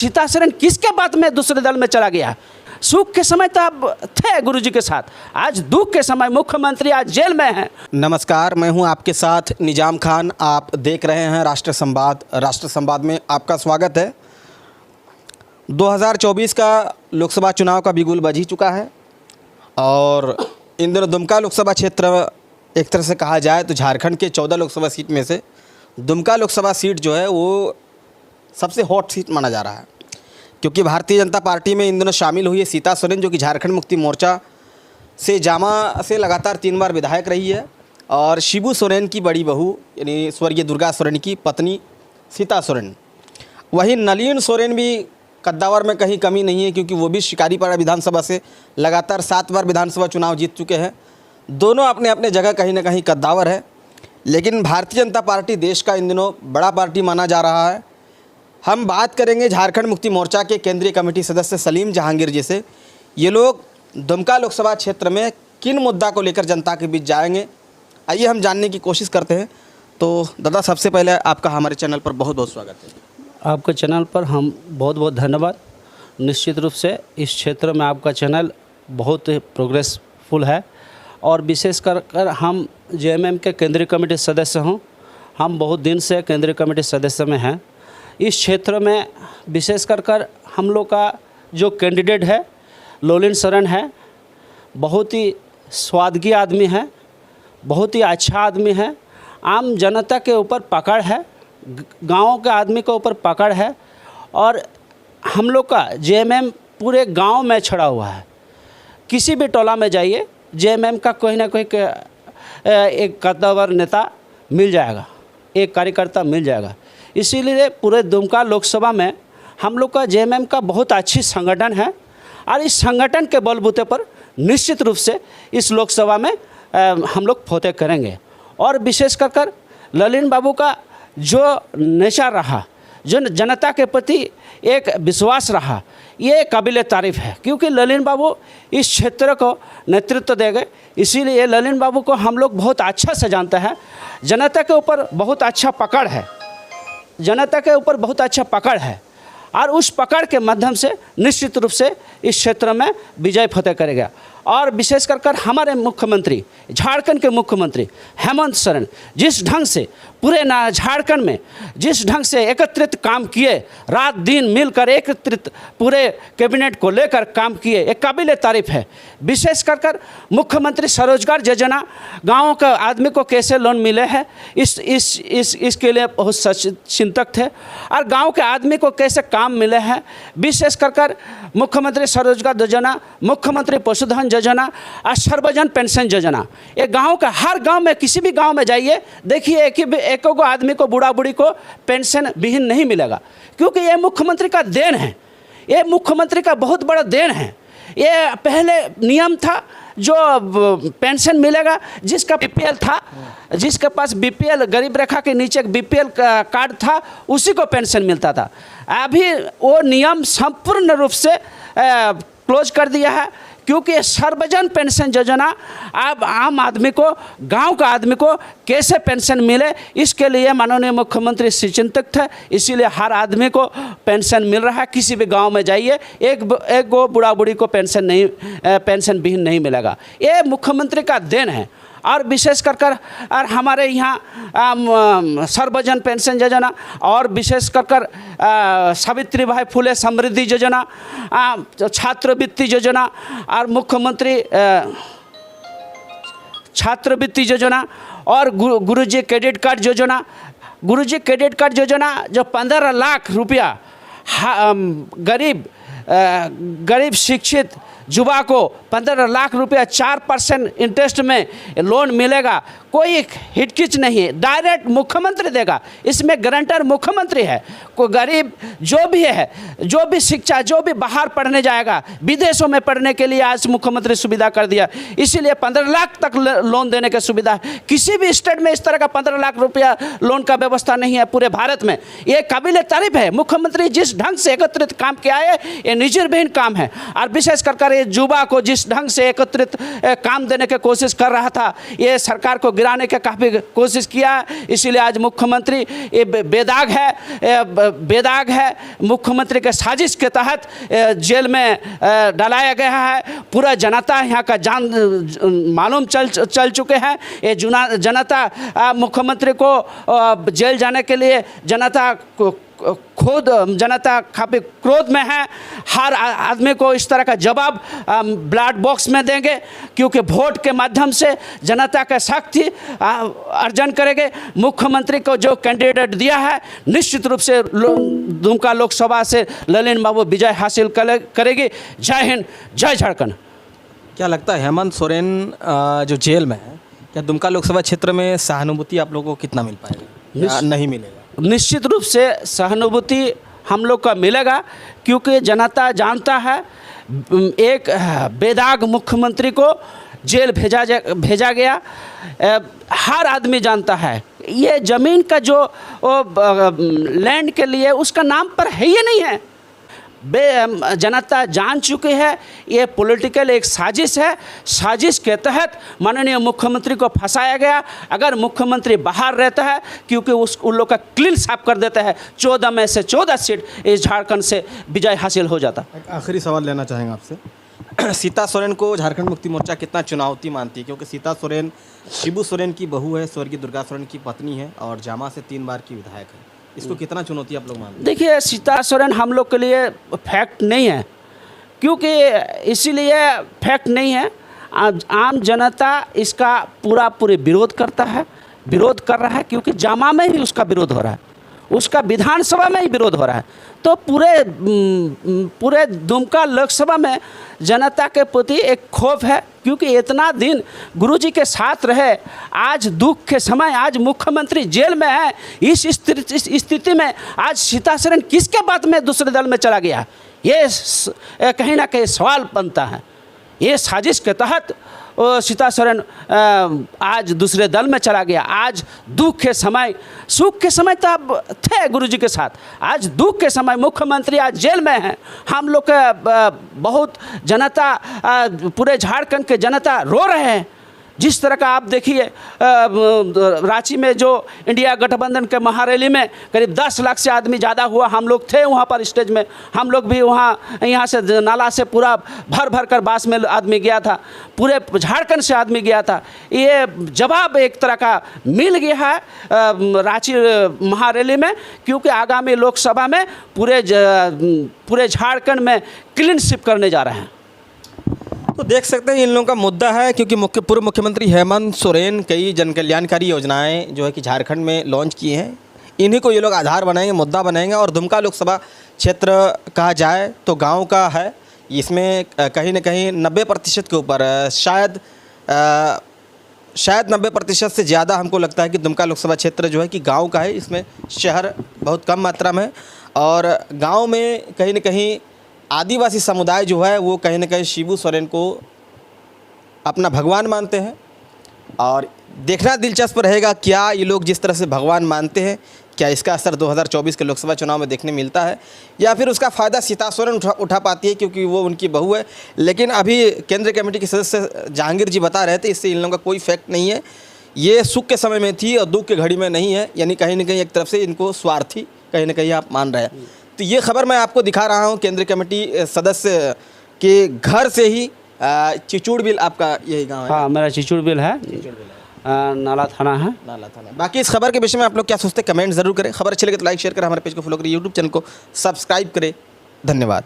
सीता सोरेन किसके बात में दूसरे दल में चला गया? सुख के समय तो आप थे गुरुजी के साथ, आज दुख के समय मुख्यमंत्री आज जेल में हैं। नमस्कार, मैं हूं आपके साथ निजाम खान। आप देख रहे हैं राष्ट्र संवाद। राष्ट्र संवाद में आपका स्वागत है। 2024 का लोकसभा चुनाव का बिगुल बज ही चुका है और इन दिनों दुमका लोकसभा क्षेत्र, एक तरह से कहा जाए तो झारखंड के 14 लोकसभा सीट में से दुमका लोकसभा सीट जो है वो सबसे हॉट सीट माना जा रहा है, क्योंकि भारतीय जनता पार्टी में इन दिनों शामिल हुई है सीता सोरेन, जो कि झारखंड मुक्ति मोर्चा से जामा से लगातार 3 बार विधायक रही है, और शिबू सोरेन की बड़ी बहू यानी स्वर्गीय दुर्गा सोरेन की पत्नी सीता सोरेन। वहीं नलिन सोरेन भी कद्दावर में कहीं कमी नहीं है, क्योंकि वो भी शिकारीपाड़ा विधानसभा से लगातार 7 बार विधानसभा चुनाव जीत चुके हैं। दोनों अपने अपने जगह कहीं ना कहीं कद्दावर है, लेकिन भारतीय जनता पार्टी देश का इन दिनों बड़ा पार्टी माना जा रहा है। हम बात करेंगे झारखंड मुक्ति मोर्चा के केंद्रीय कमेटी सदस्य सलीम जहांगीर जी से। ये लोग दुमका लोकसभा क्षेत्र में किन मुद्दा को लेकर जनता के बीच जाएंगे, आइए हम जानने की कोशिश करते हैं। तो दादा, सबसे पहले आपका हमारे चैनल पर बहुत बहुत स्वागत है। आपके चैनल पर हम बहुत बहुत धन्यवाद। निश्चित रूप से इस क्षेत्र में आपका चैनल बहुत प्रोग्रेसफुल है, और विशेष कर हम जेएमएम के केंद्रीय कमेटी सदस्य हों, हम बहुत दिन से केंद्रीय कमेटी सदस्य में हैं। इस क्षेत्र में विशेष कर हम लोग का जो कैंडिडेट है ललिन सोरेन है, बहुत ही स्वादगी आदमी है, बहुत ही अच्छा आदमी है। आम जनता के ऊपर पकड़ है, गाँव के आदमी के ऊपर पकड़ है, और हम लोग का जेएमएम पूरे गांव में छड़ा हुआ है। किसी भी टोला में जाइए, जेएमएम का कोई ना कोई एक कद्दावर नेता मिल जाएगा, एक कार्यकर्ता मिल जाएगा। इसीलिए पूरे दुमका लोकसभा में हम लोग का जेएमएम का बहुत अच्छी संगठन है, और इस संगठन के बलबूते पर निश्चित रूप से इस लोकसभा में हम लोग फतेह करेंगे। और विशेष कर ललिन बाबू का जो नेचर रहा, जो जनता के प्रति एक विश्वास रहा, ये काबिल तारीफ़ है, क्योंकि ललिन बाबू इस क्षेत्र को नेतृत्व देंगे। इसीलिए ललिन बाबू को हम लोग बहुत अच्छा से जानते हैं। जनता के ऊपर बहुत अच्छा पकड़ है, जनता के ऊपर बहुत अच्छा पकड़ है, और उस पकड़ के माध्यम से निश्चित रूप से इस क्षेत्र में विजय फतेह करेगा। और विशेष कर हमारे मुख्यमंत्री, झारखंड के मुख्यमंत्री हेमंत सोरेन जिस ढंग से पूरे झारखंड में जिस ढंग से एकत्रित काम किए, रात दिन मिलकर एकत्रित पूरे कैबिनेट को लेकर काम किए, एक काबिल तारीफ़ है। विशेष कर मुख्यमंत्री स्वरोजगार योजना गाँव के आदमी को कैसे लोन मिले हैं, इसके लिए बहुत चिंतक थे, और गाँव के आदमी को कैसे काम मिले हैं। विशेष कर मुख्यमंत्री स्वरोजगार योजना, मुख्यमंत्री पशुधन योजना और सर्वजन पेंशन योजना, ये गांव का हर गांव में, किसी भी गांव में जाइए देखिए, एक को आदमी को, बूढ़ा बूढ़ी को पेंशन विहीन नहीं मिलेगा, क्योंकि ये मुख्यमंत्री का देन है, ये मुख्यमंत्री का बहुत बड़ा देन है। ये पहले नियम था जो पेंशन मिलेगा जिसका बीपीएल था, जिसके पास बीपीएल गरीब रेखा के नीचे बीपीएल कार्ड था, उसी को पेंशन मिलता था। अभी वो नियम संपूर्ण रूप से क्लोज कर दिया है, क्योंकि सर्वजन पेंशन योजना अब आम आदमी को, गांव का आदमी को कैसे पेंशन मिले, इसके लिए माननीय मुख्यमंत्री चिंतित थे। इसीलिए हर आदमी को पेंशन मिल रहा है। किसी भी गांव में जाइए, एक गो बूढ़ा बूढ़ी को पेंशन विहीन नहीं मिलेगा। ये मुख्यमंत्री का देन है। और विशेष कर और हमारे यहाँ सर्वजन पेंशन योजना, और विशेष कर सावित्रीबाई फुले समृद्धि योजना, छात्रवृत्ति योजना, और मुख्यमंत्री छात्रवृत्ति योजना, और गुरुजी क्रेडिट कार्ड योजना। गुरुजी क्रेडिट कार्ड योजना जो 15 लाख रुपया गरीब शिक्षित युवा को 15 लाख रुपया 4% इंटरेस्ट में लोन मिलेगा, कोई हिचकिच नहीं है, डायरेक्ट मुख्यमंत्री देगा। इसमें गारंटर मुख्यमंत्री है। कोई गरीब जो भी है, जो भी शिक्षा, जो भी बाहर पढ़ने जाएगा, विदेशों में पढ़ने के लिए आज मुख्यमंत्री सुविधा कर दिया। इसीलिए 15 लाख तक लोन देने की सुविधा है। किसी भी स्टेट में इस तरह का 15 लाख रुपया लोन का व्यवस्था नहीं है पूरे भारत में। ये काबिल तारीफ है। मुख्यमंत्री जिस ढंग से एकत्रित काम किया है, ये निजीरविहीन काम है। और विशेष कर युवा को जिस जिस ढंग से एकत्रित काम देने की कोशिश कर रहा था, ये सरकार को गिराने की काफ़ी कोशिश किया। इसीलिए आज मुख्यमंत्री ये बेदाग है मुख्यमंत्री के साजिश के तहत जेल में डालाया गया है। पूरा जनता यहाँ का मालूम चल चुके हैं। ये जनता मुख्यमंत्री को जेल जाने के लिए जनता काफ़ी क्रोध में है। हर आदमी को इस तरह का जवाब ब्लैक बॉक्स में देंगे, क्योंकि वोट के माध्यम से जनता का शक्ति अर्जन करेंगे। मुख्यमंत्री को जो कैंडिडेट दिया है, निश्चित रूप से दुमका लोकसभा से ललिन बाबू विजय हासिल करेगी। जय हिंद, जय झारखंड। क्या लगता है हेमंत सोरेन जो जेल में है, क्या दुमका लोकसभा क्षेत्र में सहानुभूति आप लोगों को कितना मिल पाएगा या नहीं मिलेगा? निश्चित रूप से सहानुभूति हम लोग का मिलेगा, क्योंकि जनता जानता है एक बेदाग मुख्यमंत्री को जेल भेजा गया। हर आदमी जानता है ये ज़मीन का जो लैंड के लिए उसका नाम पर है, ये नहीं है। जनता जान चुकी है ये पॉलिटिकल एक साजिश है। साजिश के तहत माननीय मुख्यमंत्री को फंसाया गया। अगर मुख्यमंत्री बाहर रहता है, क्योंकि उन लोग का क्लीन साफ कर देता है, 14 में से 14 सीट इस झारखंड से विजय हासिल हो जाता। एक आखिरी सवाल लेना चाहेंगे आपसे। सीता सोरेन को झारखंड मुक्ति मोर्चा कितना चुनौती मानती है? क्योंकि सीता सोरेन शिबू सोरेन की बहू है, स्वर्गीय दुर्गा सोरेन की पत्नी है और जामा से 3 बार की विधायक है। इसको कितना चुनौती आप लोग मानते हैं? देखिए, सीता सोरेन हम लोग के लिए फैक्ट नहीं है, क्योंकि इसीलिए फैक्ट नहीं है। आम जनता इसका पूरे विरोध कर रहा है, क्योंकि जामा में ही उसका विरोध हो रहा है, उसका विधानसभा में ही विरोध हो रहा है। तो पूरे दुमका लोकसभा में जनता के प्रति एक खौफ है, क्योंकि इतना दिन गुरुजी के साथ रहे। आज दुख के समय आज मुख्यमंत्री जेल में है। इस स्थिति में आज सीता सोरेन किसके बात में दूसरे दल में चला गया, ये कहीं ना कहीं सवाल बनता है। ये साजिश के तहत सीता सोरेन आज दूसरे दल में चला गया। आज दुख के समय, सुख के समय तो अब थे गुरुजी के साथ, आज दुख के समय मुख्यमंत्री आज जेल में है। हम लोग के बहुत जनता, पूरे झारखंड के जनता रो रहे हैं। जिस तरह का आप देखिए, रांची में जो इंडिया गठबंधन के महारैली में करीब 10 लाख से आदमी ज़्यादा हुआ। हम लोग थे वहाँ पर स्टेज में, हम लोग भी यहाँ से नाला से पूरा भर कर बास में आदमी गया था, पूरे झारखंड से आदमी गया था। ये जवाब एक तरह का मिल गया है रांची महारैली में, क्योंकि आगामी लोकसभा में पूरे झारखंड में क्लीन स्वीप करने जा रहे हैं। तो देख सकते हैं इन लोगों का मुद्दा है, क्योंकि पूर्व मुख्यमंत्री हेमंत सोरेन कई जन कल्याणकारी योजनाएं जो है कि झारखंड में लॉन्च की हैं। इन्हीं को ये लोग आधार बनाएंगे, मुद्दा बनाएंगे। और दुमका लोकसभा क्षेत्र कहा जाए तो गांव का है, इसमें कहीं ना कहीं 90% के ऊपर, शायद 90% से ज़्यादा हमको लगता है कि दुमका लोकसभा क्षेत्र जो है कि गाँव का है। इसमें शहर बहुत कम मात्रा में है, और गाँव में कहीं ना कहीं आदिवासी समुदाय जो है वो कहीं ना कहीं शिबू सोरेन को अपना भगवान मानते हैं। और देखना दिलचस्प रहेगा क्या ये लोग जिस तरह से भगवान मानते हैं, क्या इसका असर 2024 के लोकसभा चुनाव में देखने मिलता है, या फिर उसका फ़ायदा सीता सोरेन उठा पाती है क्योंकि वो उनकी बहू है। लेकिन अभी केंद्रीय कमेटी के सदस्य जहांगीर जी बता रहे थे, इससे इन लोगों का कोई फैक्ट नहीं है। ये सुख के समय में थी और दुख के घड़ी में नहीं है, यानी कहीं ना कहीं एक तरफ से इनको स्वार्थी कहीं ना कहीं आप मान रहे हैं। तो ये खबर मैं आपको दिखा रहा हूँ केंद्रीय कमेटी सदस्य के घर से ही। चिचुड़बिल आपका यही गांव है? हाँ, मेरा चिचुड़बिल है, नाला थाना है। नाला थाना। बाकी इस खबर के विषय में आप लोग क्या सोचते हैं, कमेंट जरूर करें। खबर अच्छी लगे तो लाइक शेयर करें, हमारे पेज को फॉलो करें, यूट्यूब चैनल को सब्सक्राइब करें। धन्यवाद।